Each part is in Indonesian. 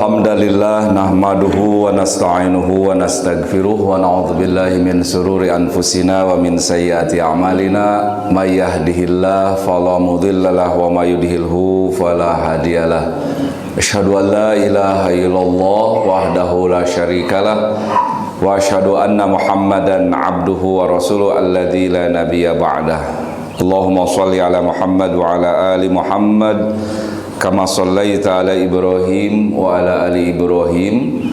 Alhamdulillah nahmaduhu wa nasta'inuhu wa nastaghfiruh wa na'udzu billahi min sururi anfusina wa min sayyiati a'malina may yahdihillahu fala mudhillalah wa may yudhlilhu fala hadiyalah. Asyhadu an la ilaha illallah wahdahu la syarikalah wa asyhadu anna Muhammadan abduhu wa rasuluhu alladzi la nabiyya ba'dah. Allahumma shalli ala Muhammad wa ala ali Muhammad kama sallaita ala Ibrahim wa ala ali Ibrahim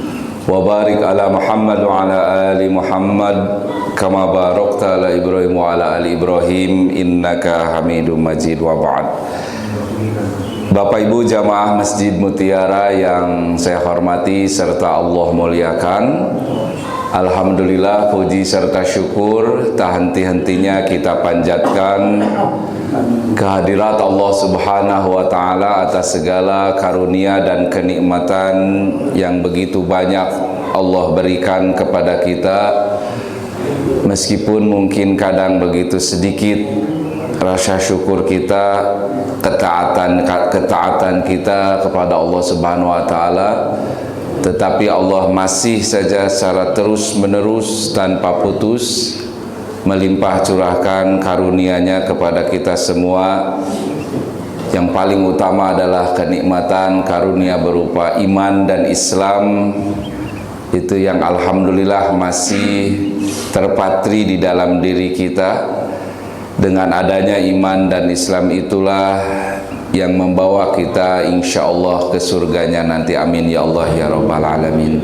wa barik ala Muhammad wa ala ali Muhammad kama barakta ala Ibrahim wa ala ali Ibrahim innaka Hamidum Majid wa ba'd. Bapak Ibu jamaah Masjid Mutiara yang saya hormati serta Allah muliakan, alhamdulillah puji serta syukur tak henti-hentinya kita panjatkan kehadirat Allah Subhanahu wa Ta'ala atas segala karunia dan kenikmatan yang begitu banyak Allah berikan kepada kita. Meskipun mungkin kadang begitu sedikit rasa syukur kita, ketaatan kita kepada Allah Subhanahu wa Ta'ala, tetapi Allah masih saja secara terus menerus tanpa putus melimpah curahkan karunia-Nya kepada kita semua. Yang paling utama adalah kenikmatan karunia berupa iman dan Islam, itu yang alhamdulillah masih terpatri di dalam diri kita. Dengan adanya iman dan Islam itulah yang membawa kita insya Allah ke surganya nanti, amin ya Allah ya Rabbal Alamin.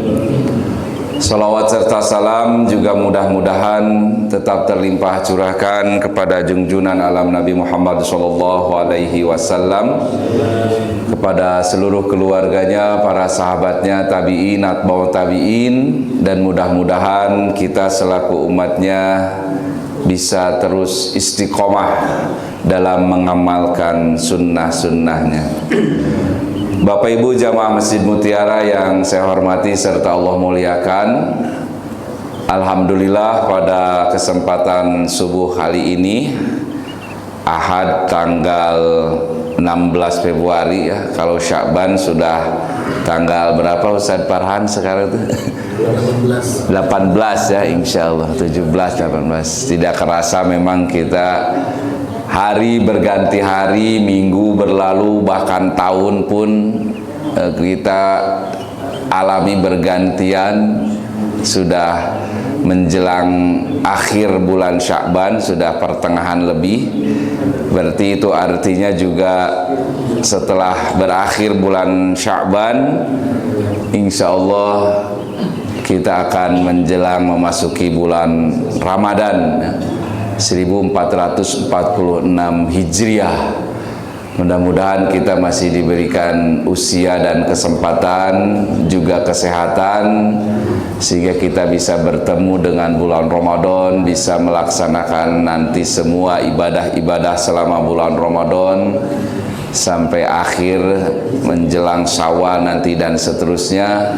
Salawat serta salam juga mudah-mudahan tetap terlimpah curahkan kepada junjunan alam Nabi Muhammad SAW, kepada seluruh keluarganya, para sahabatnya, tabi'in, atba'ut tabi'in, dan mudah-mudahan kita selaku umatnya bisa terus istiqomah dalam mengamalkan sunnah-sunnahnya. Bapak Ibu jamaah Masjid Mutiara yang saya hormati serta Allah muliakan, alhamdulillah pada kesempatan subuh kali ini, Ahad tanggal 16 Februari ya, kalau Sya'ban sudah tanggal berapa Ustaz Farhan sekarang itu? 18 ya, insya Allah 17-18. Tidak kerasa memang kita hari berganti hari, minggu berlalu, bahkan tahun pun kita alami bergantian. Sudah menjelang akhir bulan Sya'ban, sudah pertengahan lebih. Berarti itu artinya juga setelah berakhir bulan Sya'ban, insya Allah kita akan menjelang memasuki bulan Ramadan 1446 Hijriah. Mudah-mudahan kita masih diberikan usia dan kesempatan, juga kesehatan, sehingga kita bisa bertemu dengan bulan Ramadan, bisa melaksanakan nanti semua ibadah-ibadah selama bulan Ramadan sampai akhir menjelang Syawal nanti dan seterusnya.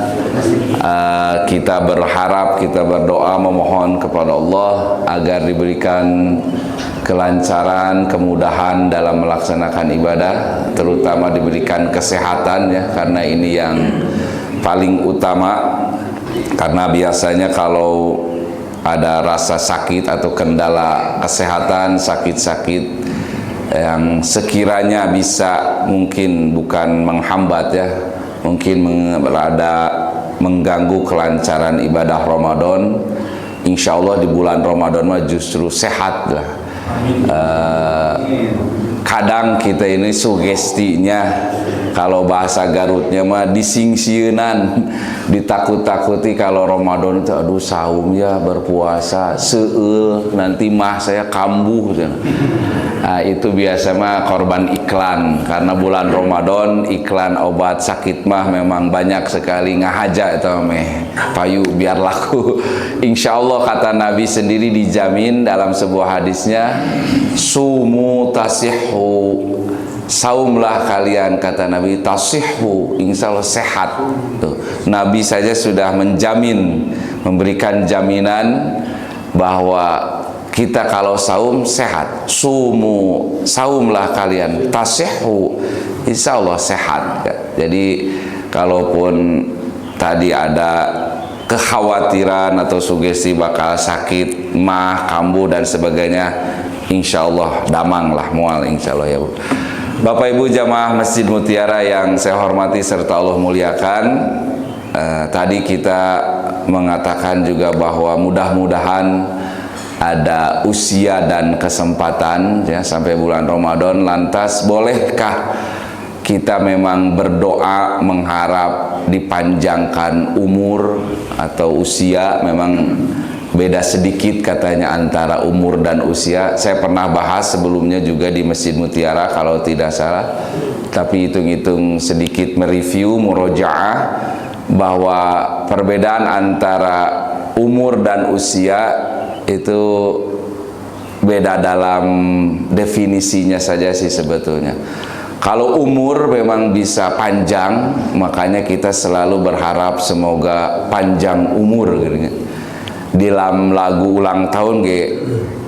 Kita berharap, kita berdoa memohon kepada Allah agar diberikan kelancaran, kemudahan dalam melaksanakan ibadah, terutama diberikan kesehatan ya, karena ini yang paling utama. Karena biasanya kalau ada rasa sakit atau kendala kesehatan, sakit-sakit yang sekiranya bisa mungkin bukan menghambat ya, mungkin mengganggu kelancaran ibadah Ramadan, insya Allah di bulan Ramadan mah justru sehat lah. Kadang kita ini sugestinya, kalau bahasa Garutnya mah disingsieunan, ditakut-takuti kalau Ramadan itu aduh saum ya, berpuasa seul nanti mah saya kambuh. Nah, itu biasa mah korban iklan, karena bulan Ramadan iklan obat sakit mah memang banyak sekali, ngahaja itu meh payu biar laku. Insya Allah kata Nabi sendiri dijamin dalam sebuah hadisnya, sumu tasihhu, saumlah kalian kata Nabi, tasihhu, insya Allah sehat. Tuh, Nabi saja sudah menjamin, memberikan jaminan bahwa kita kalau saum sehat. Sumu, saumlah kalian, tasihhu, insya Allah sehat. Jadi kalaupun tadi ada kekhawatiran atau sugesti bakal sakit mah, kambuh dan sebagainya, insya Allah damang lah mual insya Allah ya Bu. Bapak Ibu jamaah Masjid Mutiara yang saya hormati serta Allah muliakan, tadi kita mengatakan juga bahwa mudah-mudahan ada usia dan kesempatan ya sampai bulan Ramadan. Lantas bolehkah kita memang berdoa mengharap dipanjangkan umur atau usia? Memang beda sedikit katanya antara umur dan usia. Saya pernah bahas sebelumnya juga di Masjid Mutiara kalau tidak salah, tapi hitung-hitung sedikit mereview murojaah bahwa perbedaan antara umur dan usia itu beda dalam definisinya saja sih sebetulnya. Kalau umur memang bisa panjang, makanya kita selalu berharap semoga panjang umur gitu. Di dalam lagu ulang tahun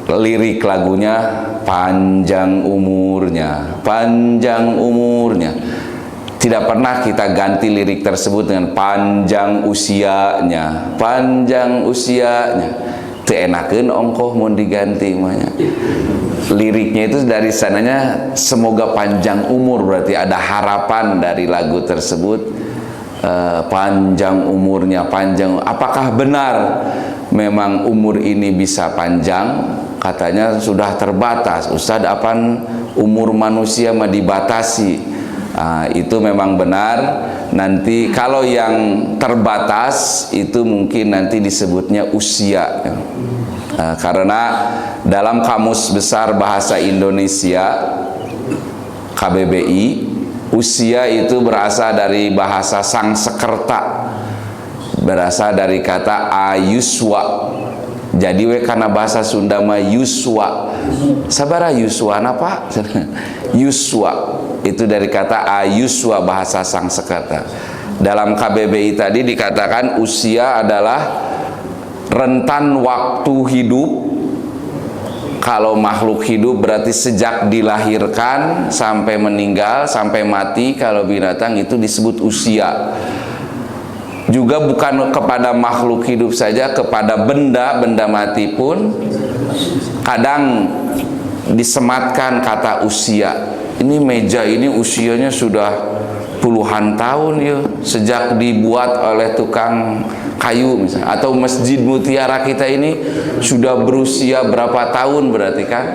lirik lagunya panjang umurnya, panjang umurnya. Tidak pernah kita ganti lirik tersebut dengan panjang usianya, panjang usianya. Teenakeun ongkoh mau diganti namanya. Liriknya itu dari sananya semoga panjang umur, berarti ada harapan dari lagu tersebut. Panjang umurnya, panjang. Apakah benar memang umur ini bisa panjang? Katanya sudah terbatas. Ustadz, apaan umur manusia mah dibatasi? Itu memang benar. Nanti kalau yang terbatas itu mungkin nanti disebutnya usia. Karena dalam Kamus Besar Bahasa Indonesia KBBI, usia itu berasal dari bahasa Sangsekerta, berasal dari kata ayuswa. Jadi karena bahasa Sunda mah yuswa. Sabara yuswa apa? Yuswa itu dari kata ayuswa bahasa Sangsekerta. Dalam KBBI tadi dikatakan usia adalah rentan waktu hidup. Kalau makhluk hidup berarti sejak dilahirkan sampai meninggal, sampai mati. Kalau binatang itu disebut usia. Juga bukan kepada makhluk hidup saja, kepada benda mati pun kadang disematkan kata usia. Ini meja ini usianya sudah puluhan tahun ya, sejak dibuat oleh tukang kayu misalnya. Atau Masjid Mutiara kita ini sudah berusia berapa tahun berarti kan?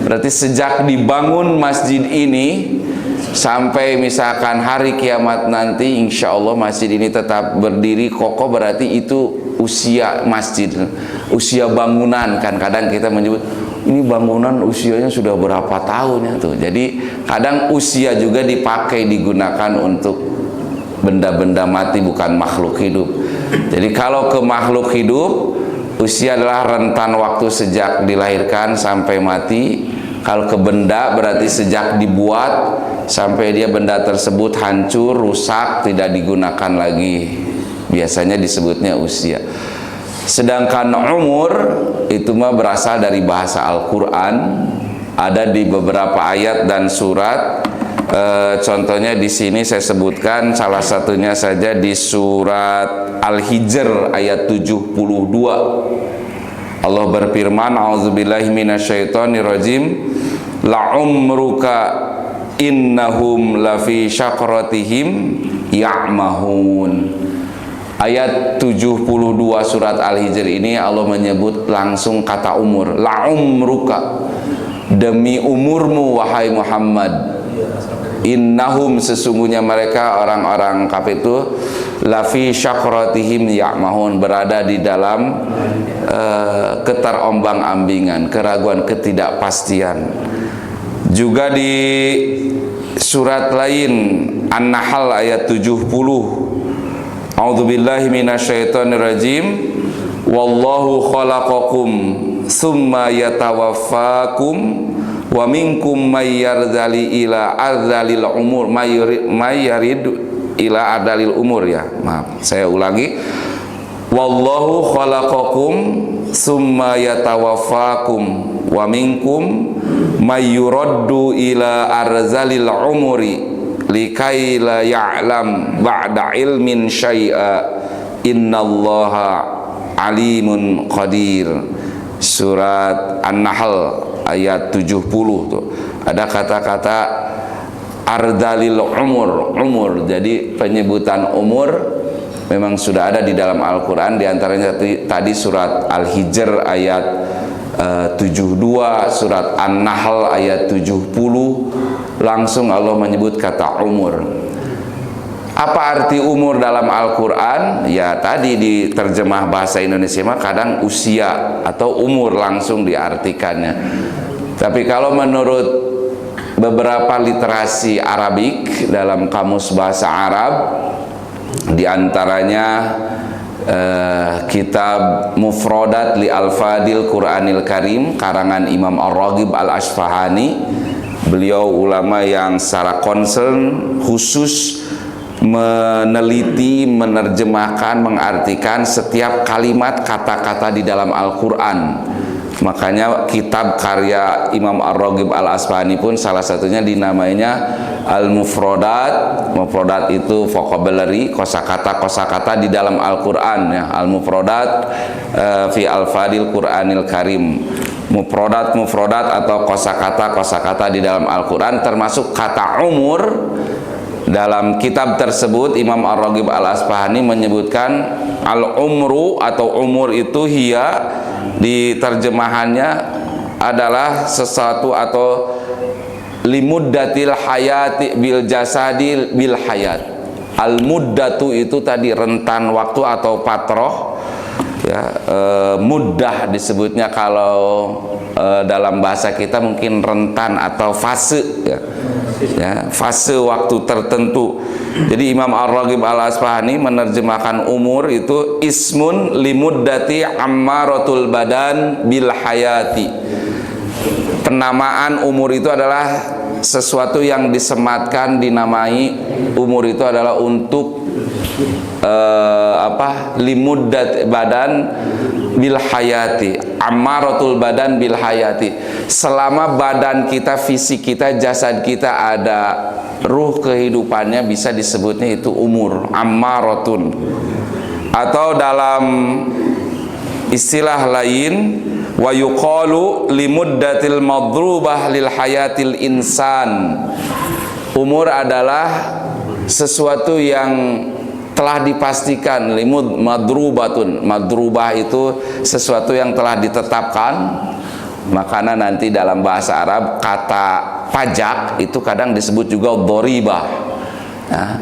Berarti sejak dibangun masjid ini sampai misalkan hari kiamat nanti, insya Allah masjid ini tetap berdiri kokoh, berarti itu usia masjid, usia bangunan. Kan kadang kita menyebut ini bangunan usianya sudah berapa tahun ya tuh. Jadi kadang usia juga dipakai, digunakan untuk benda-benda mati, bukan makhluk hidup. Jadi kalau ke makhluk hidup, usia adalah rentan waktu sejak dilahirkan sampai mati. Kalau ke benda berarti sejak dibuat sampai dia benda tersebut hancur, rusak, tidak digunakan lagi. Biasanya disebutnya usia. Sedangkan umur itu mah berasal dari bahasa Al-Qur'an, ada di beberapa ayat dan surat. Contohnya di sini saya sebutkan salah satunya saja di surat Al-Hijr ayat 72. Allah berfirman, a'udzubillahi minasyaitonirrajim, la'umruka innahum lafi syakratihim ya'mahun. Ayat 72 surat Al-Hijr ini Allah menyebut langsung kata umur. La'umruka, demi umurmu wahai Muhammad. Innahum, sesungguhnya mereka orang-orang kafir itu, lafi syakratihim ya'mahun, berada di dalam keterombang-ambingan, keraguan, ketidakpastian. Juga di surat lain An-Nahl ayat 70, a'udzubillahi minasyaitonirrajim, wallahu khalaqakum tsumma yatawaffakum wa minkum may yarzali ila adzalil umur, may yarid ila adalil umur. Ya, maaf, saya ulangi. Wallahu khalaqakum tsumma yatawaffakum wa minkum may yuraddu ila arzalil umuri likai la ya'lam ba'da ilmin syai'a innallaha alimun qadir. Surat An-Nahl ayat 70 tuh. Ada kata-kata ardalil umur. Jadi penyebutan umur memang sudah ada di dalam Al-Quran. Di antaranya tadi surat Al-Hijr ayat 72, surat An-Nahl ayat 70, langsung Allah menyebut kata umur. Apa arti umur dalam Al-Quran? Ya tadi di terjemah bahasa Indonesia mah kadang usia atau umur langsung diartikannya. Tapi kalau menurut beberapa literasi Arabik dalam kamus bahasa Arab, di antaranya kitab Mufradat li Al-Fadil Quranil Karim karangan Imam Ar-Raghib Al-Asfahani. Beliau ulama yang secara concern khusus meneliti, menerjemahkan, mengartikan setiap kalimat kata-kata di dalam Al-Quran. Makanya kitab karya Imam Ar-Raghib Al-Asfahani pun salah satunya dinamainya Al-Mufradat. Mufradat itu vocabulary, kosakata di dalam Al-Quran ya. Al-Mufradat fi Al-Fadil Quranil Karim. Mufradat atau kosakata di dalam Al-Quran, termasuk kata umur. Dalam kitab tersebut Imam Ar-Raghib Al-Asfahani menyebutkan al-umru atau umur itu hiya, di terjemahannya adalah sesuatu atau limuddatil hayati bil jasadi bil hayat. Al-muddatu itu tadi rentan waktu atau patroh ya. Muddah disebutnya kalau dalam bahasa kita mungkin rentan atau fase ya, fase waktu tertentu. Jadi Imam Ar-Raghib Al-Asfahani menerjemahkan umur itu ismun limuddati ammaratul badan bil hayati. Penamaan umur itu adalah sesuatu yang disematkan, dinamai umur itu adalah untuk limuddat badan bil hayati, ammaratul badan bil hayati. Selama badan kita, fisik kita, jasad kita ada ruh kehidupannya, bisa disebutnya itu umur, ammaratun. Atau dalam istilah lain, wa yuqalu limuddatil madrubah lil hayatil insan. Umur adalah sesuatu yang telah dipastikan, limud madrubatun. Madrubah itu sesuatu yang telah ditetapkan. Makanya nanti dalam bahasa Arab kata pajak itu kadang disebut juga doribah ya.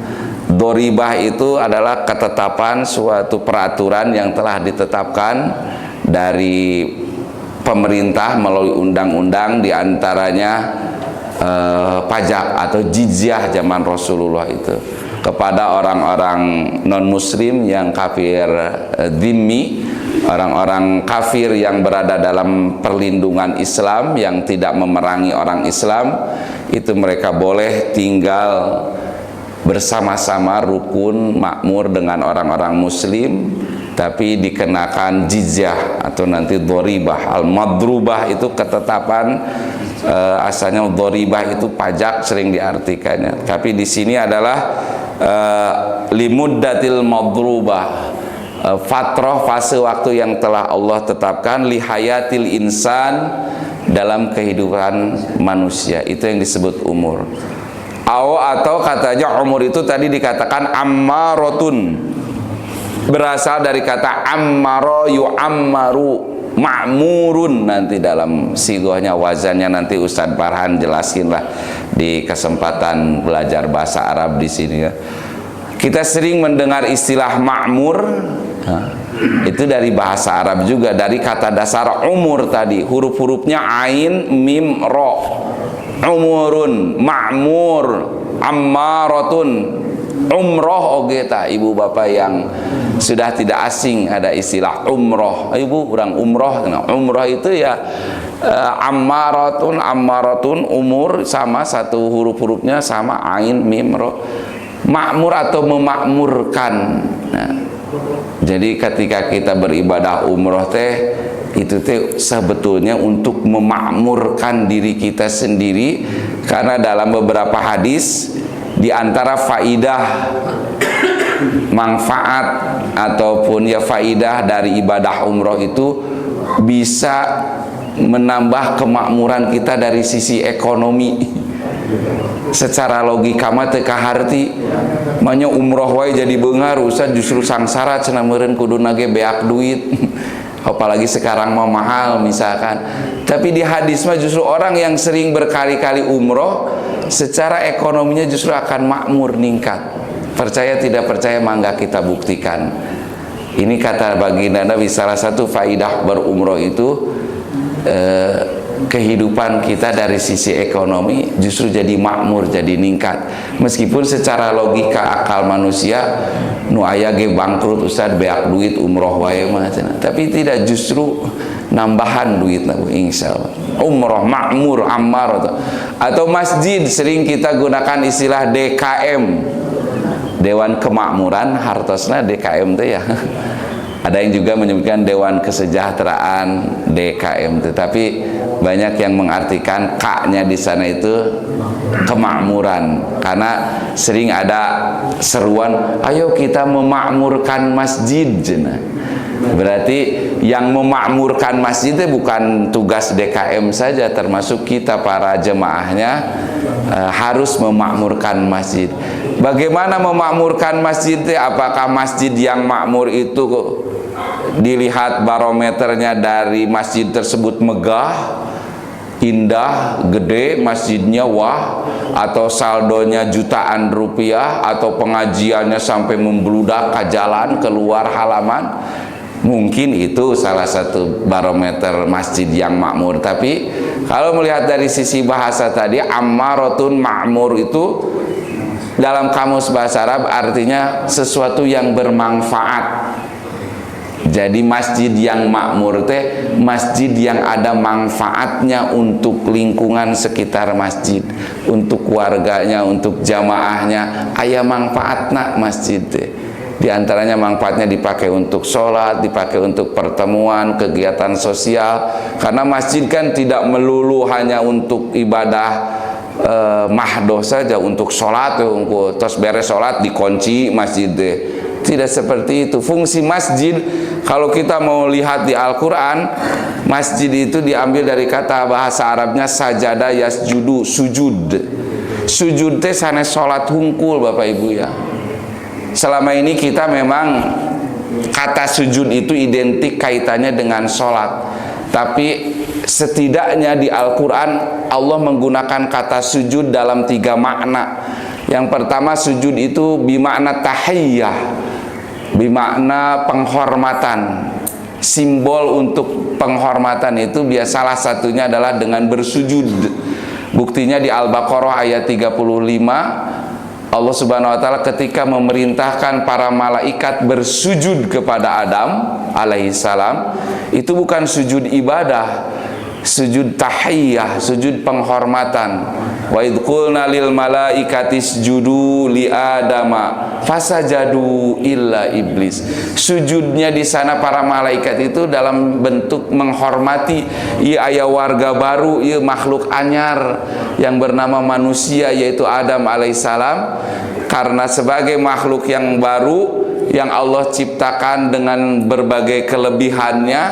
Doribah itu adalah ketetapan suatu peraturan yang telah ditetapkan dari pemerintah melalui undang-undang, diantaranya pajak atau jizyah zaman Rasulullah itu kepada orang-orang non-muslim yang kafir dhimmi, orang-orang kafir yang berada dalam perlindungan Islam, yang tidak memerangi orang Islam. Itu mereka boleh tinggal bersama-sama rukun makmur dengan orang-orang muslim, tapi dikenakan jizyah atau nanti doribah. Al-madrubah itu ketetapan, asalnya doribah itu pajak sering diartikannya, tapi di sini adalah limuddatil madrubah, fatrah, fase waktu yang telah Allah tetapkan, lihayatil insan, dalam kehidupan manusia. Itu yang disebut umur. Atau katanya umur itu tadi dikatakan ammaratun, berasal dari kata ammaro yu'ammaru, ma'murun. Nanti dalam sigohnya, wazannya nanti Ustadz Farhan jelasin lah di kesempatan belajar bahasa Arab di sini ya. Kita sering mendengar istilah ma'mur, itu dari bahasa Arab juga, dari kata dasar umur tadi, huruf-hurufnya ain, mim, ro. Umurun, ma'mur, ammaratun, umroh. Oke ta ibu bapak yang sudah tidak asing, ada istilah umroh. Ibu kurang umroh. Umroh itu ya ammaratun, umur sama, satu huruf-hurufnya sama, ain, mim, ro. Makmur atau memakmurkan. Nah, jadi ketika kita beribadah umroh teh, itu teh sebetulnya untuk memakmurkan diri kita sendiri, karena dalam beberapa hadis Di antara faidah, manfaat ataupun ya faidah dari ibadah umroh itu bisa menambah kemakmuran kita dari sisi ekonomi. Secara logika mah teu kaharti manya umroh wae jadi beungar usah justru sangsara cenah meureun kuduna ge beak duit. Apalagi sekarang mau mahal misalkan. Tapi di hadis mah justru orang yang sering berkali-kali umroh secara ekonominya justru akan makmur, ningkat. Percaya tidak percaya mangga kita buktikan. Ini kata baginda Nabi, salah satu faidah berumroh itu kehidupan kita dari sisi ekonomi justru jadi makmur, jadi ningkat. Meskipun secara logika akal manusia nu aya ge bangkrut ustad beak duit umroh wae mah, tapi tidak, justru nambahan duit insyaallah. Umroh makmur ammar atau masjid sering kita gunakan istilah DKM, Dewan Kemakmuran Hartosna DKM teh ya. Ada yang juga menyebutkan Dewan Kesejahteraan DKM, tetapi banyak yang mengartikan K-nya di sana itu kemakmuran, karena sering ada seruan, ayo kita memakmurkan masjid. Berarti yang memakmurkan masjid itu bukan tugas DKM saja, termasuk kita para jemaahnya harus memakmurkan masjid. Bagaimana memakmurkan masjid? Apakah masjid yang makmur itu dilihat barometernya dari masjid tersebut megah, indah, gede masjidnya, wah, atau saldonya jutaan rupiah, atau pengajiannya sampai membludak ke jalan keluar halaman? Mungkin itu salah satu barometer masjid yang makmur. Tapi kalau melihat dari sisi bahasa tadi, ammaratun makmur itu dalam kamus bahasa Arab artinya sesuatu yang bermanfaat. Jadi masjid yang makmur teh masjid yang ada manfaatnya untuk lingkungan sekitar masjid, untuk warganya, untuk jamaahnya, aya manfaatna masjid teh. Di antaranya manfaatnya dipakai untuk sholat, dipakai untuk pertemuan, kegiatan sosial. Karena masjid kan tidak melulu hanya untuk ibadah mahdoh saja, untuk sholat, terus beres sholat dikunci masjid deh. Tidak seperti itu. Fungsi masjid, kalau kita mau lihat di Al-Quran, masjid itu diambil dari kata bahasa Arabnya sajada yasjudu, sujud. Sujud teh sanes sholat hungkul Bapak Ibu ya. Selama ini kita memang kata sujud itu identik kaitannya dengan sholat, tapi setidaknya di Al-Quran Allah menggunakan kata sujud dalam 3 makna. Yang pertama, sujud itu bimakna tahiyyah, bimakna penghormatan. Simbol untuk penghormatan itu salah satunya adalah dengan bersujud. Buktinya di Al-Baqarah ayat 35, Allah Subhanahu wa taala ketika memerintahkan para malaikat bersujud kepada Adam alaihissalam, itu bukan sujud ibadah, sujud tahiyyah, sujud penghormatan. Wa idh qulna lil malaikati isjudu li adama fasajadu illa iblis. Sujudnya di sana para malaikat itu dalam bentuk menghormati ieu aya warga baru, ieu makhluk anyar yang bernama manusia, yaitu Adam alaihissalam. Karena sebagai makhluk yang baru yang Allah ciptakan dengan berbagai kelebihannya,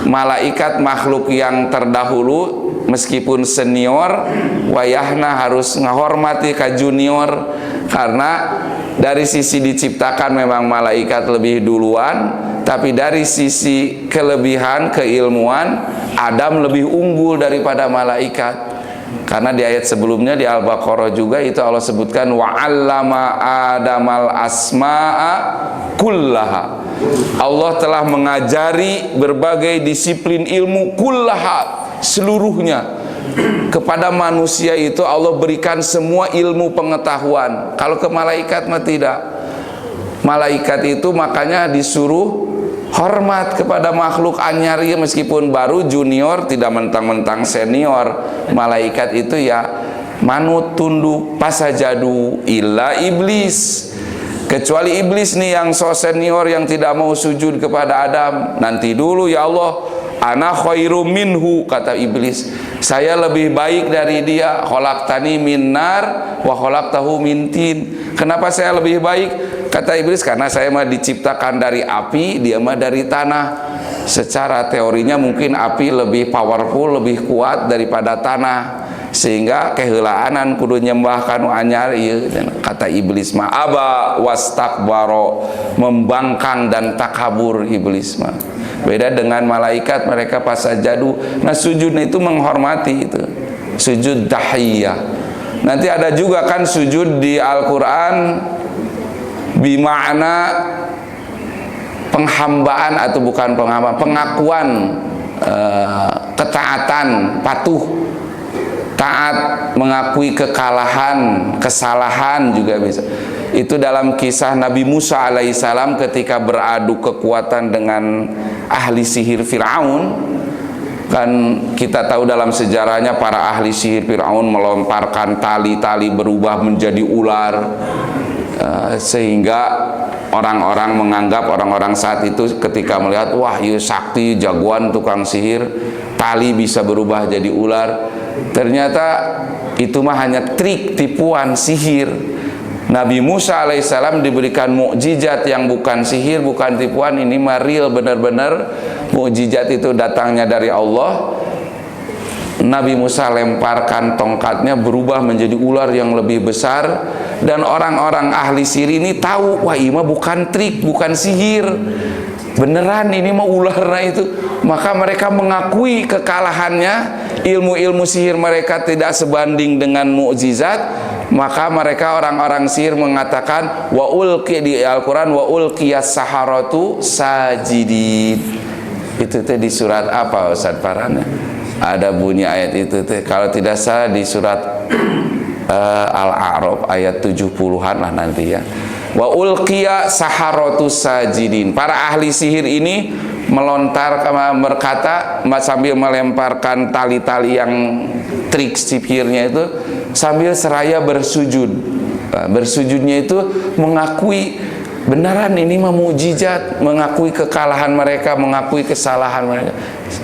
malaikat makhluk yang terdahulu meskipun senior wayahna harus menghormati ka junior, karena dari sisi diciptakan memang malaikat lebih duluan, tapi dari sisi kelebihan keilmuan Adam lebih unggul daripada malaikat. Karena di ayat sebelumnya di Al-Baqarah juga itu Allah sebutkan wa'allama adamal asma'a kullaha. Allah telah mengajari berbagai disiplin ilmu kullaha, seluruhnya. Kepada manusia itu Allah berikan semua ilmu pengetahuan. Kalau ke malaikat mah tidak. Malaikat itu makanya disuruh hormat kepada makhluk anyar ya, meskipun baru junior, tidak mentang-mentang senior. Malaikat itu ya manut, tunduk, pasajadu illa iblis, kecuali iblis nih yang so senior yang tidak mau sujud kepada Adam. Nanti dulu ya Allah, Ana khairum minhu, kata iblis, saya lebih baik dari dia. Khalaqtani min nar wa khalaqtahu min tin. Kenapa saya lebih baik? Kata iblis, karena saya mah diciptakan dari api, dia mah dari tanah. Secara teorinya mungkin api lebih powerful, lebih kuat daripada tanah, sehingga keheulaan kudu nyembah kanu anyar ieu. Kata iblis mah aba wastakbaro, membangkang dan takabur iblis mah. Beda dengan malaikat, mereka pas sajadu, nah sujudnya itu menghormati, itu sujud tahiyah. Nanti ada juga kan sujud di Al-Quran bimakna penghambaan, atau bukan penghambaan, pengakuan ketaatan, patuh, taat, mengakui kekalahan, kesalahan juga bisa. Itu dalam kisah Nabi Musa alaihissalam ketika beradu kekuatan dengan ahli sihir Fir'aun. Kan kita tahu dalam sejarahnya para ahli sihir Fir'aun melemparkan tali-tali berubah menjadi ular, sehingga orang-orang menganggap, orang-orang saat itu ketika melihat, wah iya sakti, jagoan tukang sihir, tali bisa berubah jadi ular. Ternyata itu mah hanya trik, tipuan, sihir. Nabi Musa alaihissalam diberikan mukjizat yang bukan sihir, bukan tipuan. Ini mah real, benar-benar mukjizat itu datangnya dari Allah. Nabi Musa lemparkan tongkatnya, berubah menjadi ular yang lebih besar. Dan orang-orang ahli sihir ini tahu, wah ini mah bukan trik, bukan sihir, beneran ini mah ularnya itu. Maka mereka mengakui kekalahannya, ilmu-ilmu sihir mereka tidak sebanding dengan mukjizat. Maka mereka orang-orang sihir mengatakan, wa ulqi, di Al-Quran, wa ulqiyas saharatu sajidin. Itu teh di surat apa Ustaz Farhan? Ada bunyi ayat itu teh, kalau tidak salah di surat Al-A'raf ayat 70-an lah nanti ya. Wa ulqiya saharatu sajidin. Para ahli sihir ini melontar, berkata sambil melemparkan tali-tali yang trik sihirnya itu, sambil seraya bersujud. Bersujudnya itu mengakui benaran ini mah mukjizat, mengakui kekalahan mereka, mengakui kesalahan mereka.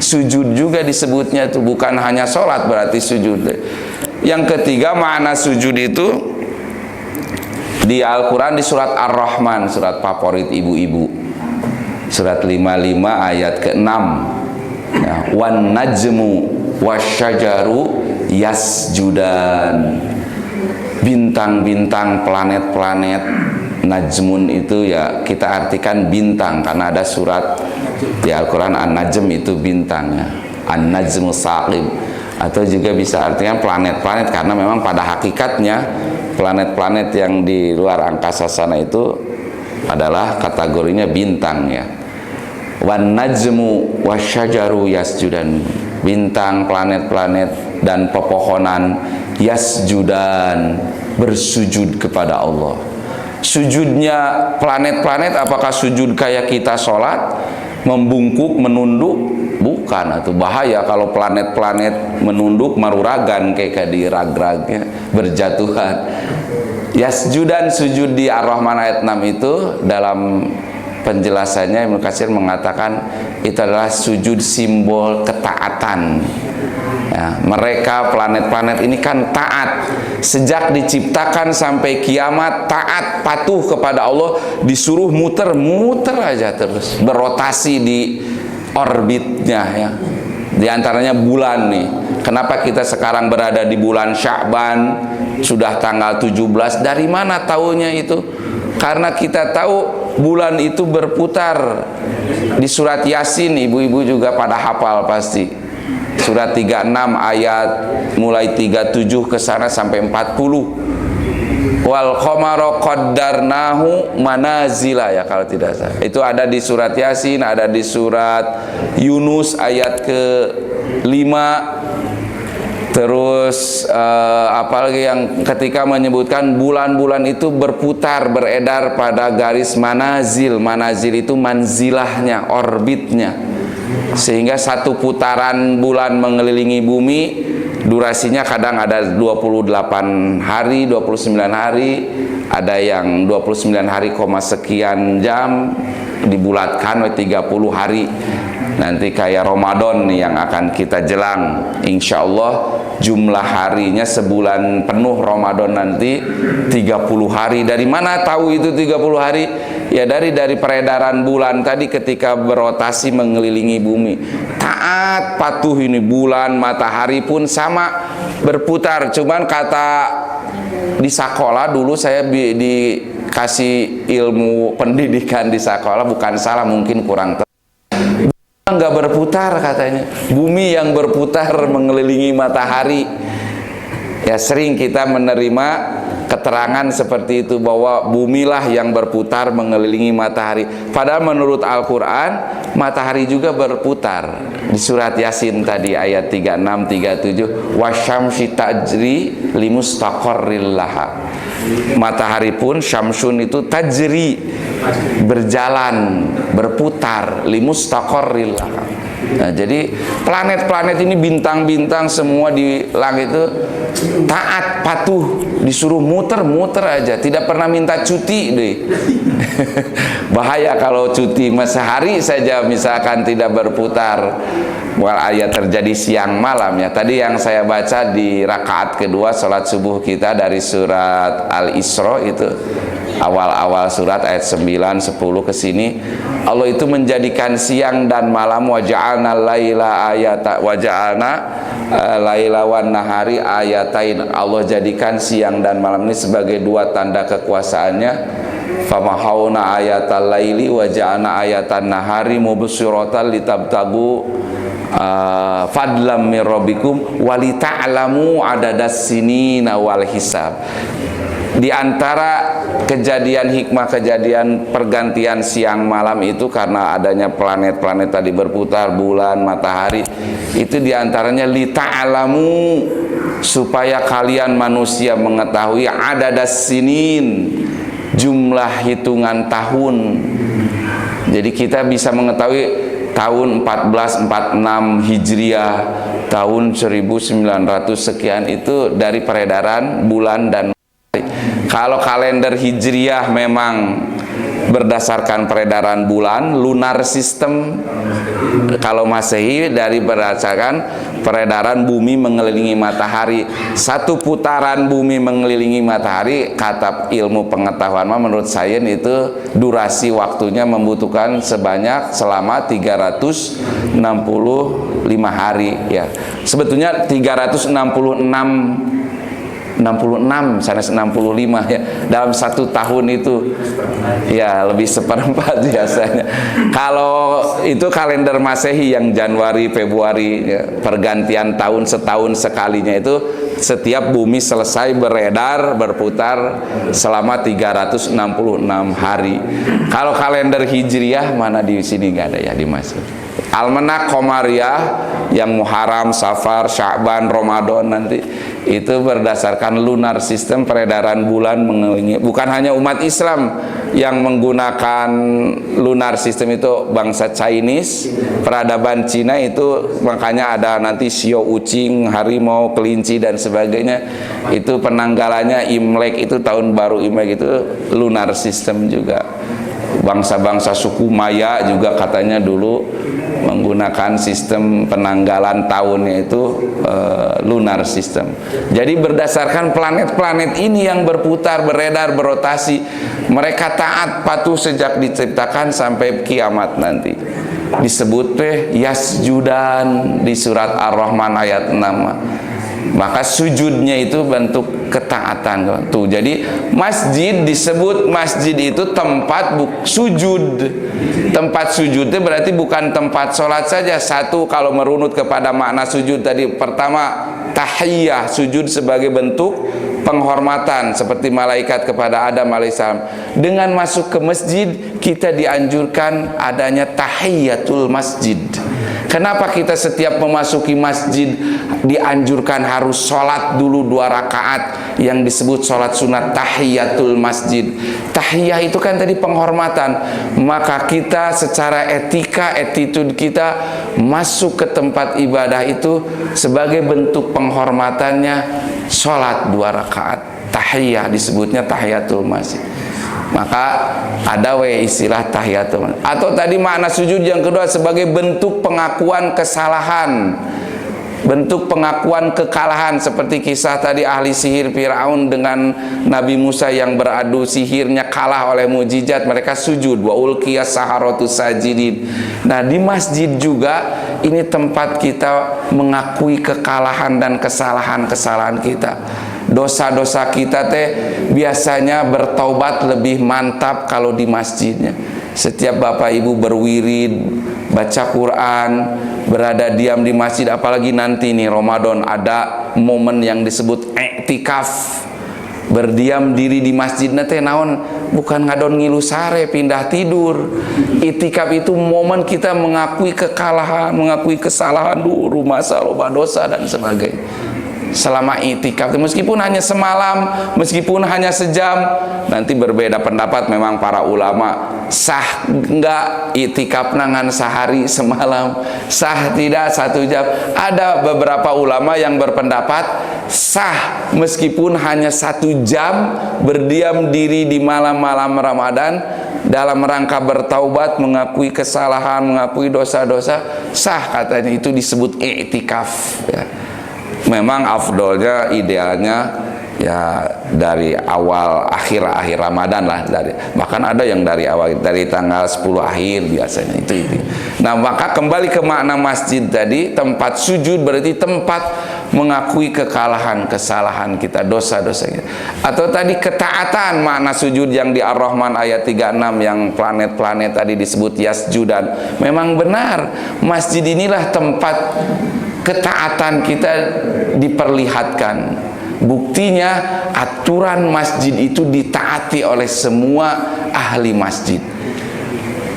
Sujud juga disebutnya itu, bukan hanya sholat berarti sujud. Yang ketiga, makna sujud itu di Al-Quran di surat Ar-Rahman, surat favorit ibu-ibu, surat 55 ayat ke-6 ya, wan najmu wasyajaru yasjudan. Bintang-bintang, planet-planet, najmun itu ya kita artikan bintang, karena ada surat di Al-Quran An-Najm itu bintangnya, An-Najmu Saqib. Atau juga bisa artikan planet-planet, karena memang pada hakikatnya planet-planet yang di luar angkasa sana itu adalah kategorinya bintang ya. Wan najmu wasyajaru yasjudan. Bintang, planet-planet dan pepohonan yasjudan, bersujud kepada Allah. Sujudnya planet-planet apakah sujud kayak kita sholat, membungkuk, menunduk? Bukan, atau bahaya kalau planet-planet menunduk, maruragan kayak di rag-ragnya, berjatuhan. Yasjudan, sujud di Ar-Rahman ayat 6 itu dalam penjelasannya Ibnu Katsir mengatakan itu adalah sujud simbol ketaatan ya, mereka planet-planet ini kan taat sejak diciptakan sampai kiamat, taat, patuh kepada Allah, disuruh muter-muter aja terus, berotasi di orbitnya ya. Di antaranya bulan nih. Kenapa kita sekarang berada di bulan Sya'ban, sudah tanggal 17? Dari mana taunya itu? Karena kita tahu bulan itu berputar. Di surat Yasin, ibu-ibu juga pada hafal pasti. Surat 36 ayat mulai 37 ke sana sampai 40. Wal qamara qaddarnahu manazila ya kalau tidak salah. Itu ada di surat Yasin, ada di surat Yunus ayat ke-5. Terus apalagi yang ketika menyebutkan bulan-bulan itu berputar, beredar pada garis manazil. Manazil itu manzilahnya, orbitnya. Sehingga satu putaran bulan mengelilingi bumi durasinya kadang ada 28 hari, 29 hari, ada yang 29 hari, sekian jam, dibulatkan 30 hari. Nanti kayak Ramadan nih yang akan kita jelang, insya Allah jumlah harinya sebulan penuh Ramadan nanti 30 hari. Dari mana tahu itu 30 hari? Ya dari peredaran bulan tadi ketika berotasi mengelilingi bumi. Taat patuh ini bulan, matahari pun sama berputar. Cuman kata di sekolah dulu saya dikasih ilmu pendidikan di sekolah, bukan salah, mungkin kurang nggak berputar katanya, bumi yang berputar mengelilingi matahari. Ya sering kita menerima keterangan seperti itu bahwa bumilah yang berputar mengelilingi matahari, padahal menurut Al-Quran matahari juga berputar. Di surat Yasin tadi ayat 36, 37, wasyamsi tajri limustaqarril laha. Matahari pun syamsun itu tajri, berjalan, berputar, limustaqarril laha. Nah, jadi planet-planet ini, bintang-bintang semua di langit itu taat, patuh, disuruh muter-muter aja, tidak pernah minta cuti deh. Bahaya kalau cuti sehari saja misalkan tidak berputar. Ayat terjadi siang malam ya. Tadi yang saya baca di rakaat kedua salat subuh kita dari surat Al-Isra itu, awal-awal surat ayat 9, 10 ke sini, Allah itu menjadikan siang dan malam, waja'alna laila ayata waja'alna laila wan nahari ayatain. Allah jadikan siang dan malam ini sebagai dua tanda kekuasaannya. Famahawna ayatal laili waja'alna ayatan nahari mubsiratan litabtagu fadlam min rabbikum walita'lamu adadas sinina wal hisab. Di antara kejadian hikmah, kejadian pergantian siang malam itu karena adanya planet-planet tadi berputar, bulan, matahari, itu diantaranya lita'lamu, supaya kalian manusia mengetahui adadas sinin, jumlah hitungan tahun. Jadi kita bisa mengetahui tahun 1446 Hijriah, tahun 1900 sekian itu dari peredaran bulan dan matahari. Kalau kalender Hijriah memang berdasarkan peredaran bulan, lunar system. Kalau Masehi dari berdasarkan peredaran bumi mengelilingi matahari. Satu putaran bumi mengelilingi matahari, kata ilmu pengetahuan menurut sains itu durasi waktunya membutuhkan selama 365 hari ya. Sebetulnya 66 sana 65 ya, dalam satu tahun itu ya lebih seperempat biasanya. Kalau itu kalender Masehi yang Januari, Februari ya, pergantian tahun setahun sekalinya itu setiap bumi selesai beredar, berputar selama 366 hari. Kalau kalender Hijriah mana di sini nggak ada ya di Masehi. Almanak Komariah yang Muharram, Safar, Sya'ban, Ramadan nanti itu berdasarkan lunar sistem peredaran bulan mengelilingi. Bukan hanya umat Islam yang menggunakan lunar sistem itu, bangsa Chinese, peradaban Cina itu makanya ada nanti Xiao Uqing, harimau, kelinci dan sebagainya. Itu penanggalannya Imlek, itu tahun baru Imlek itu lunar system juga. Bangsa-bangsa suku Maya juga katanya dulu menggunakan sistem penanggalan tahunnya itu lunar system. Jadi berdasarkan planet-planet ini yang berputar, beredar, berotasi, mereka taat patuh sejak diciptakan sampai kiamat nanti. Disebut yasjudan di surat Ar-Rahman ayat 6. Maka sujudnya itu bentuk ketaatan tuh. Jadi masjid disebut masjid itu tempat sujud. Tempat sujudnya berarti bukan tempat sholat saja. Satu, kalau merunut kepada makna sujud tadi, pertama tahiyah, sujud sebagai bentuk penghormatan seperti malaikat kepada Adam alaihissalam. Dengan masuk ke masjid kita dianjurkan adanya tahiyatul masjid. Kenapa kita setiap memasuki masjid dianjurkan harus sholat dulu 2 rakaat yang disebut sholat sunat tahiyatul masjid? Tahiyah itu kan tadi penghormatan. Maka kita secara etika, attitude kita masuk ke tempat ibadah itu sebagai bentuk penghormatannya sholat 2 rakaat. Tahiyah disebutnya tahiyatul masjid. Maka ada istilah tahiyatul. Atau tadi makna sujud yang kedua sebagai bentuk pengakuan kesalahan, bentuk pengakuan kekalahan, seperti kisah tadi ahli sihir Firaun dengan Nabi Musa yang beradu sihirnya kalah oleh mukjizat, mereka sujud, wa ulqiyas saharatu sajidin. Nah, di masjid juga ini tempat kita mengakui kekalahan dan kesalahan-kesalahan kita. Dosa-dosa kita biasanya bertaubat lebih mantap kalau di masjidnya. Setiap Bapak Ibu berwirid, baca Quran, berada diam di masjid, apalagi nanti nih Ramadan ada momen yang disebut i'tikaf, berdiam diri di masjid nate naon, bukan ngadon ngilu sare pindah tidur. I'tikaf itu momen kita mengakui kekalahan, mengakui kesalahan dulu, masa loba dosa dan sebagainya. Selama i'tikaf, meskipun hanya semalam, meskipun hanya sejam, nanti berbeda pendapat memang para ulama, sah enggak i'tikaf nangan sehari semalam, sah tidak 1 jam. Ada beberapa ulama yang berpendapat sah meskipun hanya 1 jam berdiam diri di malam-malam Ramadan dalam rangka bertaubat, mengakui kesalahan, mengakui dosa-dosa, sah katanya, itu disebut i'tikaf ya. Memang afdolnya, idealnya ya dari awal akhir Ramadan lah, bahkan ada yang dari awal, dari tanggal 10 akhir biasanya itu. Nah, maka kembali ke makna masjid tadi, tempat sujud berarti tempat mengakui kekalahan, kesalahan kita, dosa-dosa kita. Atau tadi ketaatan, makna sujud yang di Ar-Rahman ayat 36 yang planet-planet tadi disebut yasjudan. Memang benar, masjid inilah tempat ketaatan kita diperlihatkan. Buktinya aturan masjid itu ditaati oleh semua ahli masjid.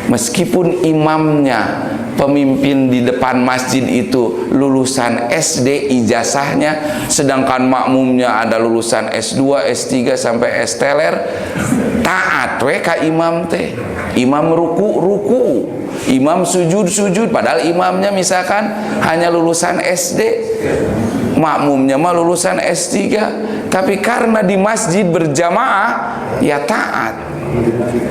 Meskipun imamnya, pemimpin di depan masjid itu lulusan SD ijazahnya, sedangkan makmumnya ada lulusan S2, S3 sampai S-teler, taat ka imam teh. Imam ruku, imam sujud, padahal imamnya misalkan hanya lulusan SD, makmumnya mah lulusan S3, tapi karena di masjid berjamaah ya taat.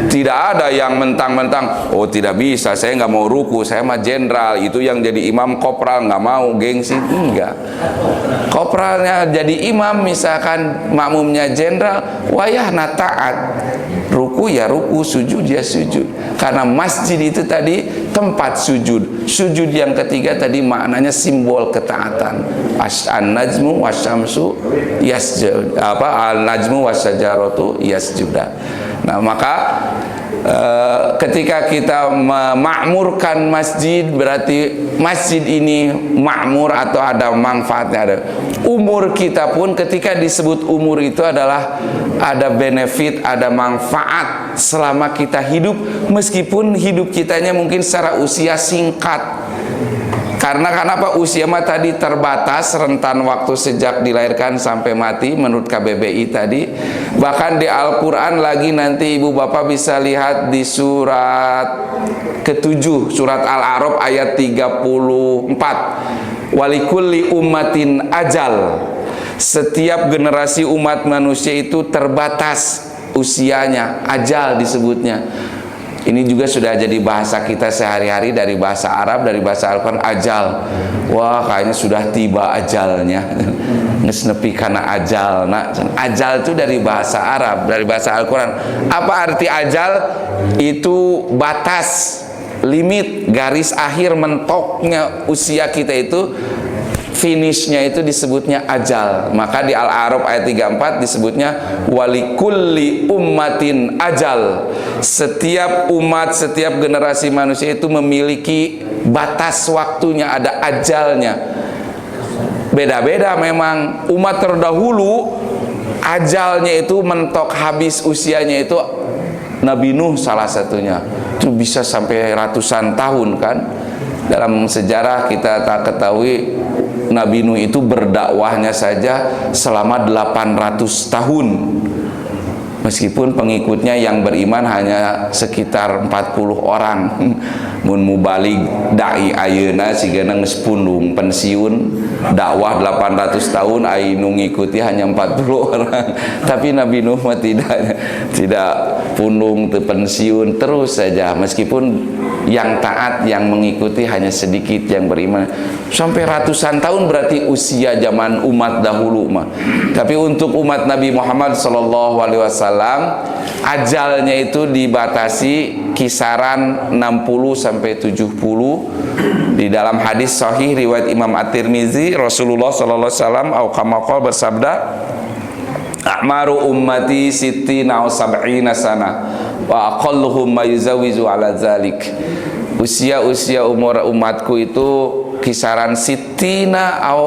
Tidak ada yang mentang-mentang, oh tidak bisa, saya nggak mau ruku, saya mah jenderal, itu yang jadi imam kopral, nggak mau, gengsi. Enggak, kopralnya jadi imam misalkan, makmumnya jenderal, wayahna taat, ruku ya ruku, sujud ya sujud. Karena masjid itu tadi tempat sujud. Sujud yang ketiga tadi maknanya simbol ketaatan. An-najmu wasyamsu yasjud, al-najmu wasyajaratu yasjuda. Nah, maka ketika kita memakmurkan masjid, berarti masjid ini makmur atau ada manfaatnya. Ada umur kita pun, ketika disebut umur itu adalah ada benefit, ada manfaat selama kita hidup, meskipun hidup kitanya mungkin secara usia singkat. Karena kenapa? Usia mah tadi terbatas, rentan waktu sejak dilahirkan sampai mati menurut KBBI tadi. Bahkan di Al-Quran lagi, nanti ibu bapak bisa lihat di surat ke-7, surat Al-A'raf ayat 34. Walikulli ummatin ajal. Setiap generasi umat manusia itu terbatas usianya, ajal disebutnya. Ini juga sudah jadi bahasa kita sehari-hari, dari bahasa Arab, dari bahasa Al-Quran, ajal. Wah, kayaknya sudah tiba ajalnya. Ngesnepi karena ajal. Nah, ajal itu dari bahasa Arab, dari bahasa Al-Quran. Apa arti ajal? Itu batas, limit, garis akhir mentoknya usia kita itu, finishnya itu disebutnya ajal. Maka di Al-A'raf ayat 34 disebutnya walikulli ummatin ajal. Setiap umat, setiap generasi manusia itu memiliki batas waktunya, ada ajalnya. Beda-beda memang. Umat terdahulu ajalnya itu mentok habis usianya itu, Nabi Nuh salah satunya. Itu bisa sampai ratusan tahun kan. Dalam sejarah kita tak ketahui Nabi Nuh itu berdakwahnya saja selama 800 tahun. Meskipun pengikutnya yang beriman hanya sekitar 40 orang. Mun mubalig dai ayeuna sigana geus pundung pensiun, dakwah 800 tahun anu ngikuti hanya 40 orang. Tapi Nabi Nuh mah tidak punung teu pensiun terus saja, meskipun yang taat yang mengikuti hanya sedikit yang beriman sampai ratusan tahun, berarti usia zaman umat dahulu mah. Tapi untuk umat Nabi Muhammad SAW ajalnya itu dibatasi kisaran 60 sampai 70. Di dalam hadis sahih riwayat Imam At-Tirmizi, Rasulullah SAW au kama qala bersabda, a'maru ummati sittina aw sab'ina sana wa aqalluhum ma yuzawizu ala zalik. Usia umur umatku itu kisaran sittina aw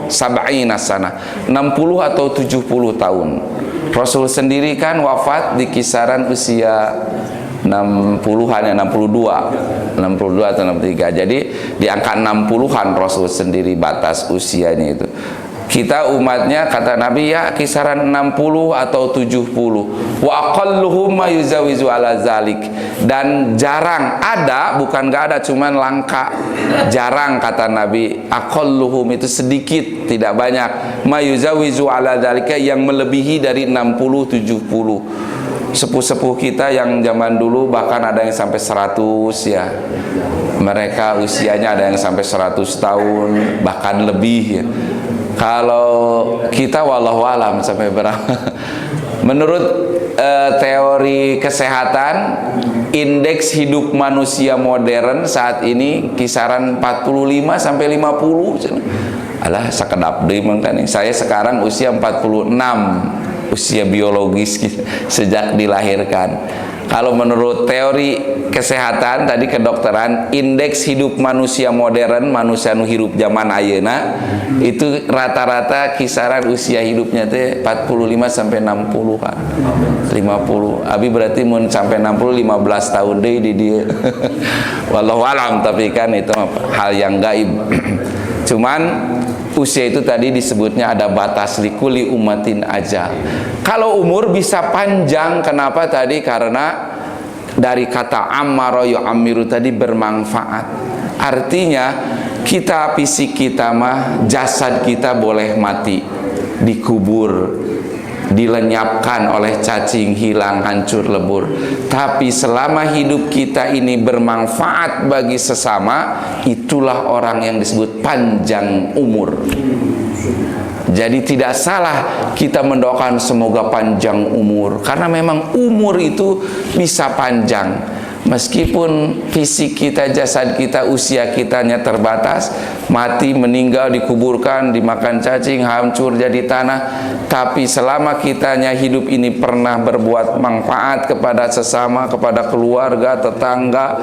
sab'ina sana, 60 atau 70 tahun. Rasul sendiri kan wafat di kisaran usia 60-an ya, 62 atau 63. Jadi di angka 60-an Rasul sendiri batas usianya itu. Kita umatnya kata Nabi ya kisaran 60 atau 70. Wa aqalluhum ma yuzawizu ala zalik. Dan jarang ada, bukan gak ada, cuman langka. Jarang kata Nabi, aqalluhum itu sedikit, tidak banyak. Ma yuzawizu ala zalika, yang melebihi dari 60 70. Sepuh-sepuh kita yang zaman dulu bahkan ada yang sampai 100 ya. Mereka usianya ada yang sampai 100 tahun, bahkan lebih ya. Kalau kita wallahu alam sampai berapa? Menurut teori kesehatan, indeks hidup manusia modern saat ini kisaran 45 sampai 50. Alah sakedap deui mangkana. Saya sekarang usia 46, usia biologis sejak dilahirkan. Kalau menurut teori kesehatan tadi kedokteran, indeks hidup manusia modern, manusia nu hirup zaman ayeuna itu rata-rata kisaran usia hidupnya teh 45 sampai 60 kan. 50. Abi berarti mun sampai 60 15 tahun deui di dieu. Wallahu alam, tapi kan itu hal yang gaib. Cuman usia itu tadi disebutnya ada batas, likuli umatin ajal. Kalau umur bisa panjang, kenapa tadi? Karena dari kata ammara yu'ammiru tadi bermanfaat. Artinya kita, fisik kita mah, jasad kita boleh mati, dikubur, dilenyapkan oleh cacing, hilang, hancur, lebur. Tapi selama hidup kita ini bermanfaat bagi sesama, itulah orang yang disebut panjang umur. Jadi tidak salah kita mendoakan semoga panjang umur, karena memang umur itu bisa panjang. Meskipun fisik kita, jasad kita, usia kitanya terbatas, mati, meninggal, dikuburkan, dimakan cacing, hancur jadi tanah, tapi selama kitanya hidup ini pernah berbuat manfaat kepada sesama, kepada keluarga, tetangga,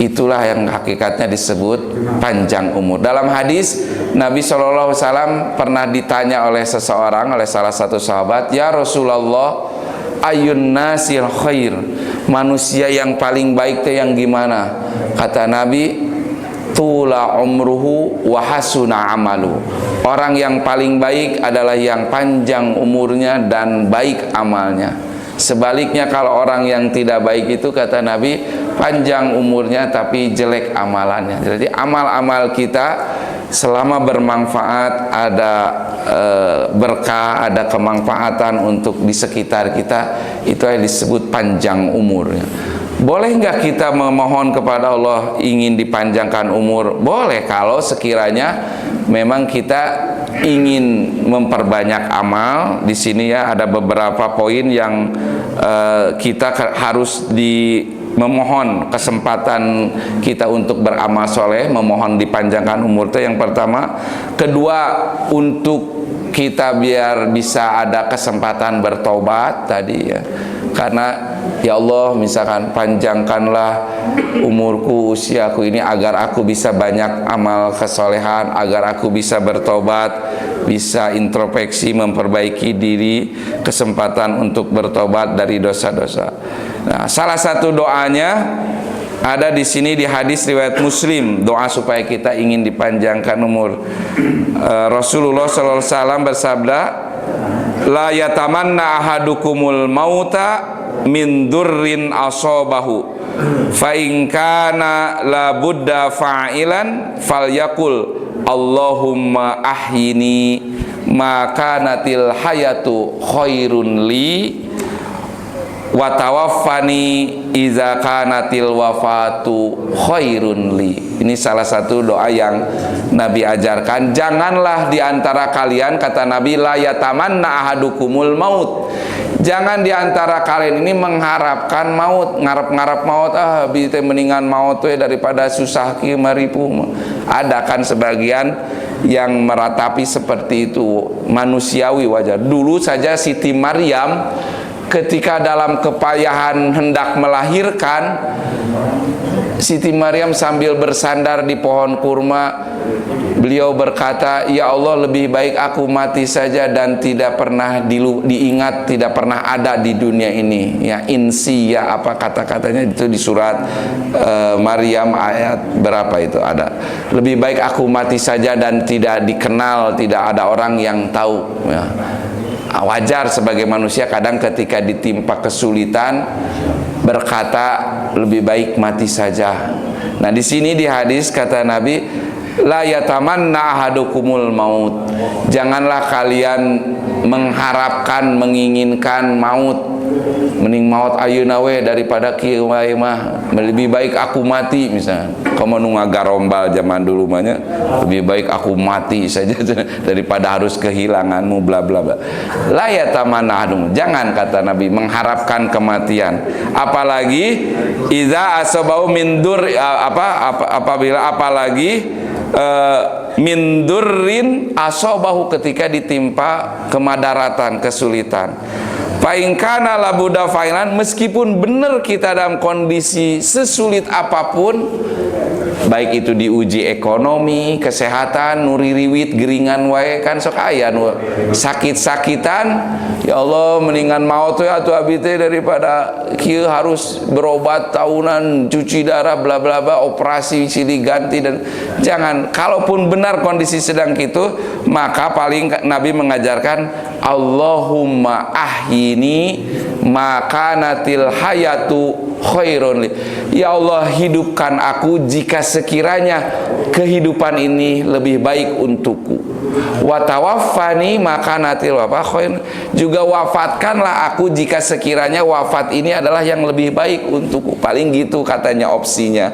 itulah yang hakikatnya disebut panjang umur. Dalam hadis Nabi SAW pernah ditanya oleh seseorang, oleh salah satu sahabat, ya Rasulullah, ayun nasil khair, manusia yang paling baik itu yang gimana? Kata Nabi, tula umruhu wa hasuna amalu. Orang yang paling baik adalah yang panjang umurnya dan baik amalnya. Sebaliknya kalau orang yang tidak baik itu, kata Nabi, panjang umurnya tapi jelek amalannya. Jadi amal-amal kita selama bermanfaat, ada berkah, ada kemanfaatan untuk di sekitar kita, itu yang disebut panjang umurnya. Boleh nggak kita memohon kepada Allah ingin dipanjangkan umur? Boleh, kalau sekiranya memang kita ingin memperbanyak amal. Di sini ya ada beberapa poin yang kita harus memohon kesempatan kita untuk beramal soleh, memohon dipanjangkan umur itu yang pertama. Kedua, untuk kita biar bisa ada kesempatan bertobat tadi ya. Karena ya Allah, misalkan panjangkanlah umurku, usiaku ini agar aku bisa banyak amal kesolehan, agar aku bisa bertobat, bisa introspeksi, memperbaiki diri, kesempatan untuk bertobat dari dosa-dosa. Nah, salah satu doanya ada di sini di hadis riwayat Muslim, doa supaya kita ingin dipanjangkan umur. Rasulullah SAW bersabda, la yatamanna ahadukumul mauta min durrin asobahu fa in kana la budda fa'ilan falyakul Allahumma ahyini ma kanatil hayatu khairun li wa tawaffani iza kanatil wafatu khairun li. Ini salah satu doa yang Nabi ajarkan. Janganlah di antara kalian, kata Nabi, la yatamanna ahadukumul maut. Jangan di antara kalian ini mengharapkan maut, ngarep-ngarep maut, bisa mendingan maut tuh daripada susah kieu maripu. Ada kan sebagian yang meratapi seperti itu, manusiawi, wajar. Dulu saja Siti Maryam ketika dalam kepayahan hendak melahirkan, Siti Maryam sambil bersandar di pohon kurma, beliau berkata, ya Allah, lebih baik aku mati saja dan tidak pernah diingat, tidak pernah ada di dunia ini. Ya, insi, ya apa kata-katanya itu di surat Maryam ayat berapa itu ada. Lebih baik aku mati saja dan tidak dikenal, tidak ada orang yang tahu. Ya. Wajar sebagai manusia kadang ketika ditimpa kesulitan berkata lebih baik mati saja. Nah, di sini di hadis kata Nabi, la yatamanna ahadukumul maut. Janganlah kalian mengharapkan, menginginkan maut. Mending maut ayeuna we daripada kieu wae mah. Lebih baik aku mati misalnya. Komo nu ngagarombal zaman dulu mah nya, lebih baik aku mati saja daripada harus kehilanganmu bla bla bla. La yatamanna ahadum. Jangan, kata Nabi, mengharapkan kematian. Apalagi iza asabau min dur apabila apalagi min durrin asabahu, ketika ditimpa kemadaratan, kesulitan. Fa'ingkana labuda failan, meskipun benar kita dalam kondisi sesulit apapun, baik itu diuji ekonomi, kesehatan, nuririwit, geringan wae kan sok aya nu sakit-sakitan, ya Allah mendingan maut ya atuh abi teh daripada kieu harus berobat tahunan, cuci darah bla bla bla, operasi silih ganti. Dan jangan, kalaupun benar kondisi sedang gitu, maka paling Nabi mengajarkan Allahumma ahyini makanatil hayatu khairun li. Ya Allah, hidupkan aku jika sekiranya kehidupan ini lebih baik untukku. Wa tawaffani makanatil wafa khairun. Juga wafatkanlah aku jika sekiranya wafat ini adalah yang lebih baik untukku. Paling gitu katanya opsinya.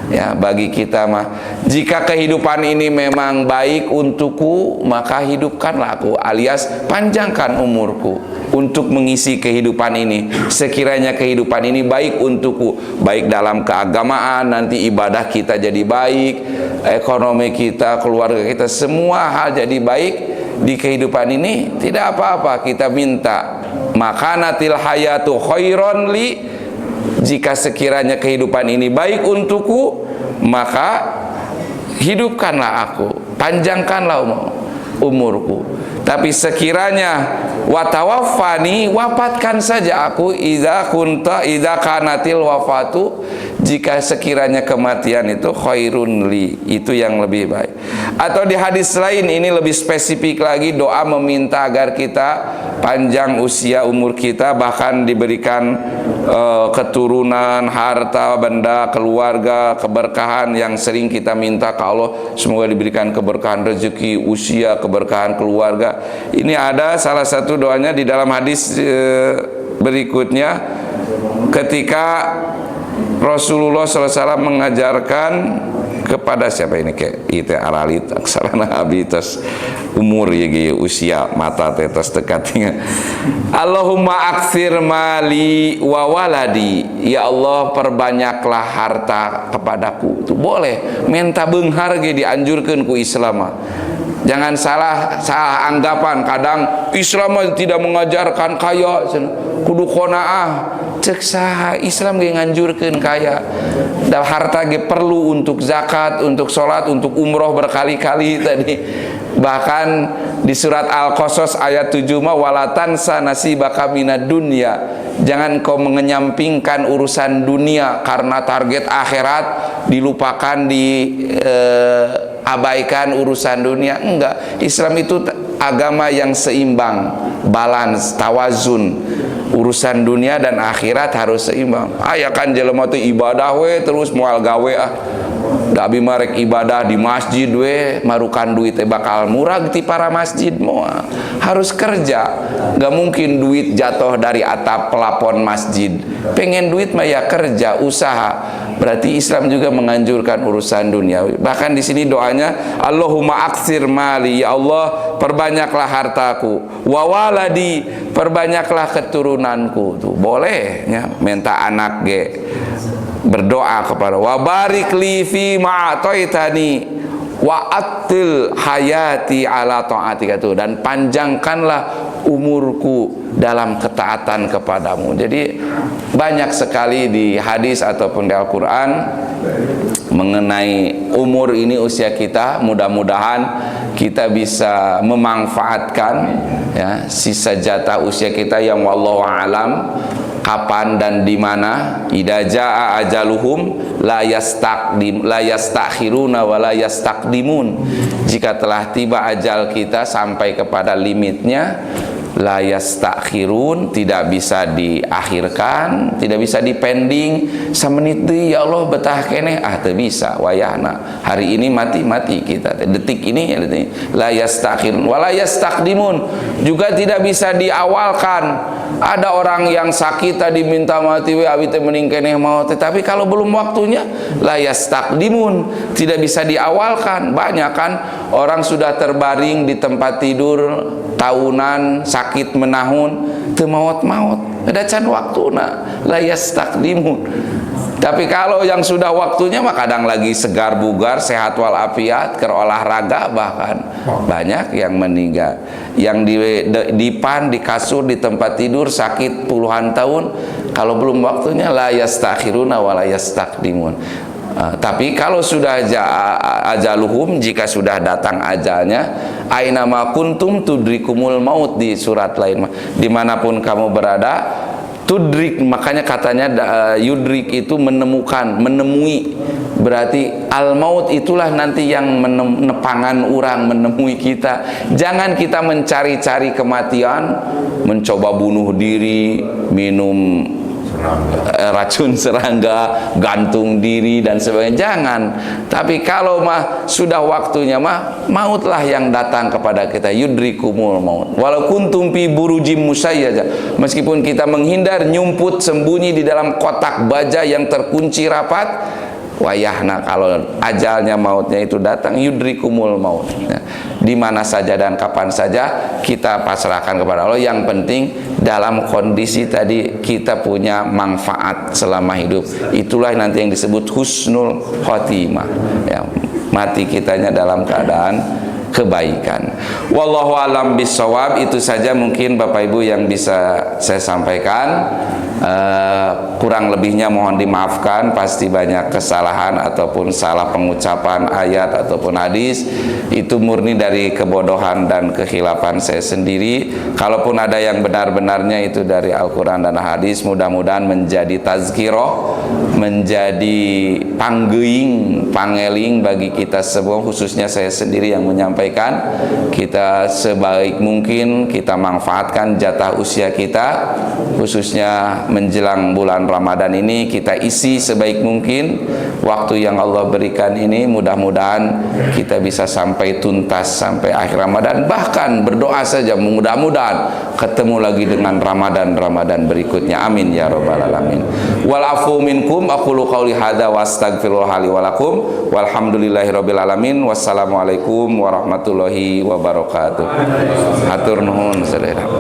Ya, bagi kita mah, jika kehidupan ini memang baik untukku, maka hidupkanlah aku, alias panjangkan umurku untuk mengisi kehidupan ini. Sekiranya kehidupan ini baik untukku, baik dalam keagamaan, nanti ibadah kita jadi baik, ekonomi kita, keluarga kita, semua hal jadi baik di kehidupan ini, tidak apa-apa, kita minta makanatil hayatu khairon li. Jika sekiranya kehidupan ini baik untukku, maka hidupkanlah aku, panjangkanlah umurku. Tapi sekiranya watawaffani, wafatkan saja aku, idza kanatil wafatu, jika sekiranya kematian itu khairun li, itu yang lebih baik. Atau di hadis lain ini lebih spesifik lagi, doa meminta agar kita panjang usia umur kita, bahkan diberikan keturunan, harta, benda, keluarga, keberkahan yang sering kita minta ke Allah. Semoga diberikan keberkahan rezeki, usia, keberkahan keluarga. Ini ada salah satu doanya di dalam hadis berikutnya, ketika Rasulullah SAW mengajarkan kepada siapa ini, kayak itu aralit aksarana abi tos umur ya, usia mata tetes dekatnya. Allahumma aktsir mali wa waladi. Ya Allah, perbanyaklah harta kepadaku. Itu boleh, minta beunghar ge dianjurkeun ku Islam. Jangan salah anggapan, kadang Islam tidak mengajarkan kaya, kudu qanaah. Cek saha Islam ge nganjurkeun kaya. Da harta ge perlu untuk zakat, untuk sholat, untuk umroh berkali-kali tadi. Bahkan di surat Al-Qasas ayat 7 mah walatansa nasibaka minad dunya. Jangan kau mengenyampingkan urusan dunia karena target akhirat, dilupakan, abaikan urusan dunia. Enggak, Islam itu agama yang seimbang, balance, tawazun. Urusan dunia dan akhirat harus seimbang. Ya kan jelema teh ibadah we terus moal gawe Da abi marek ibadah di masjid we marukan duit bakal murah ti para masjid moal. Harus kerja. Gak mungkin duit jatuh dari atap pelapon masjid. Pengen duit mah ya kerja, usaha. Berarti Islam juga menganjurkan urusan duniawi. Bahkan di sini doanya, Allahumma aksir mali, ya Allah perbanyaklah hartaku, wa waladi, perbanyaklah keturunanku. Tuh boleh ya, minta anak ge, berdoa kepada wa barik li fi ma ataitani wa atil hayati ala taatika, tuh, dan panjangkanlah umurku dalam ketaatan kepadamu. Jadi banyak sekali di hadis ataupun di Al-Quran mengenai umur ini, usia kita. Mudah-mudahan kita bisa memanfaatkan ya sisa jatah usia kita yang wallahu alam kapan dan di mana. Idza jaa ajaluhum la yastakhiruna wa la yastaqdimun. Jika telah tiba ajal kita sampai kepada limitnya, la yastakhirun, tidak bisa diakhirkan, tidak bisa dipending. Samenit deui ya Allah betah keneh, teu bisa wayahna. Hari ini mati kita, detik ini la yastakhirun wa la yastaqdimun, juga tidak bisa diawalkan. Ada orang yang sakit tadi minta mati we abi teh mending keneh maut, tetapi kalau belum waktunya la yastaqdimun, tidak bisa diawalkan. Banyak kan orang sudah terbaring di tempat tidur tahunan, sakit menahun, teu maot-maot, ada can waktuna, la yastaqdimun. Tapi kalau yang sudah waktunya mah kadang lagi segar bugar, sehat walafiat, keur olahraga, bahkan banyak yang meninggal. Yang di kasur, di tempat tidur sakit puluhan tahun, kalau belum waktunya la yastakhiruna wa la yastaqdimun. Tapi kalau sudah ajaluhum, jika sudah datang ajalnya, aina ma kuntum tudrikumul maut, di surat lain, dimanapun kamu berada, tudrik, makanya katanya yudrik itu menemukan, menemui. Berarti al maut itulah nanti yang menepangan orang, menemui kita. Jangan kita mencari-cari kematian, mencoba bunuh diri, minum racun serangga, gantung diri dan sebagainya, jangan. Tapi kalau mah sudah waktunya mah mautlah yang datang kepada kita, yudrikumul maut walau kuntum fi burujim musayyada, meskipun kita menghindar, nyumput, sembunyi di dalam kotak baja yang terkunci rapat, wayahna kalau ajalnya, mautnya itu datang, yudrikumul maut. Nah, di mana saja dan kapan saja kita pasrahkan kepada Allah. Yang penting dalam kondisi tadi kita punya manfaat selama hidup. Itulah nanti yang disebut husnul khotimah. Ya, mati kitanya dalam keadaan kebaikan. Wallahu alam bisawab. Itu saja mungkin Bapak Ibu yang bisa saya sampaikan. Kurang lebihnya mohon dimaafkan, pasti banyak kesalahan ataupun salah pengucapan ayat ataupun hadis, itu murni dari kebodohan dan kekhilafan saya sendiri. Kalaupun ada yang benar-benarnya itu dari Al-Quran dan hadis, mudah-mudahan menjadi tazkirah, menjadi panggeing, pangeling bagi kita semua, khususnya saya sendiri yang menyampaikan. Kita sebaik mungkin kita manfaatkan jatah usia kita, khususnya menjelang bulan Ramadan ini, kita isi sebaik mungkin waktu yang Allah berikan ini. Mudah-mudahan kita bisa sampai tuntas sampai akhir Ramadan, bahkan berdoa saja mudah-mudahan ketemu lagi dengan Ramadan berikutnya. Amin ya rabbal alamin. Wal afu minkum, aqulu qauli hadza wa astaghfirullah li wa lakum walhamdulillahirabbil alamin. Wassalamualaikum warahmatullahi wabarakatuh. Hatur nuhun saudara.